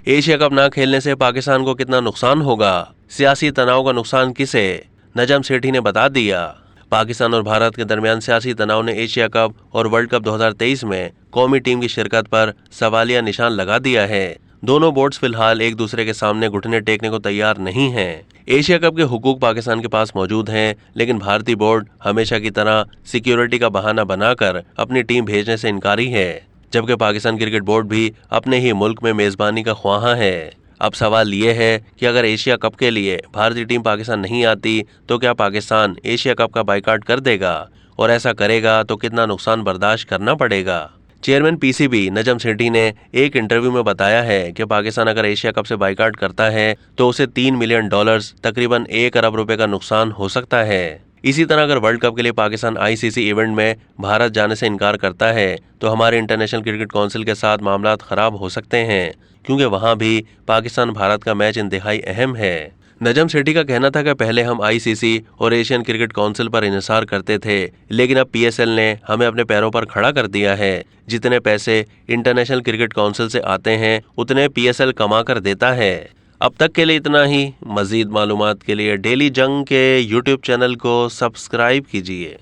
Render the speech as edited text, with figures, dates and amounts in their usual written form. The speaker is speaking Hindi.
एशिया कप न खेलने से पाकिस्तान को कितना नुकसान होगा, सियासी तनाव का नुकसान किसे, नजम सेठी ने बता दिया। पाकिस्तान और भारत के दरमियान सियासी तनाव ने एशिया कप और वर्ल्ड कप 2023 में कौमी टीम की शिरकत पर सवालिया निशान लगा दिया है। दोनों बोर्ड्स फिलहाल एक दूसरे के सामने घुटने टेकने को तैयार नहीं हैं। एशिया कप के हुकूक पाकिस्तान के पास मौजूद हैं, लेकिन भारतीय बोर्ड हमेशा की तरह सिक्योरिटी का बहाना बनाकर अपनी टीम भेजने से इनकारी है, जबकि पाकिस्तान क्रिकेट बोर्ड भी अपने ही मुल्क में मेजबानी का ख्वाहा है। अब सवाल ये है कि अगर एशिया कप के लिए भारतीय टीम पाकिस्तान नहीं आती तो क्या पाकिस्तान एशिया कप का बाइकाट कर देगा, और ऐसा करेगा तो कितना नुकसान बर्दाश्त करना पड़ेगा। चेयरमैन पीसीबी नजम सेठी ने एक इंटरव्यू में बताया है कि पाकिस्तान अगर एशिया कप से बाइकाट करता है तो उसे $3 मिलियन तकरीबन 1 अरब रुपए का नुकसान हो सकता है। इसी तरह अगर वर्ल्ड कप के लिए पाकिस्तान आईसीसी इवेंट में भारत जाने से इनकार करता है तो हमारे इंटरनेशनल क्रिकेट काउंसिल के साथ मामला खराब हो सकते हैं, क्योंकि वहां भी पाकिस्तान भारत का मैच इंतहाई अहम है। नजम सेठी का कहना था कि पहले हम आईसीसी और एशियन क्रिकेट काउंसिल पर इंहिसार करते थे, लेकिन अब पीएसएल ने हमें अपने पैरों पर खड़ा कर दिया है। जितने पैसे इंटरनेशनल क्रिकेट काउंसिल से आते हैं उतने पीएसएल कमा कर देता है। अब तक के लिए इतना ही। मजीद मालूमात के लिए डेली जंग के यूट्यूब चैनल को सब्सक्राइब कीजिए।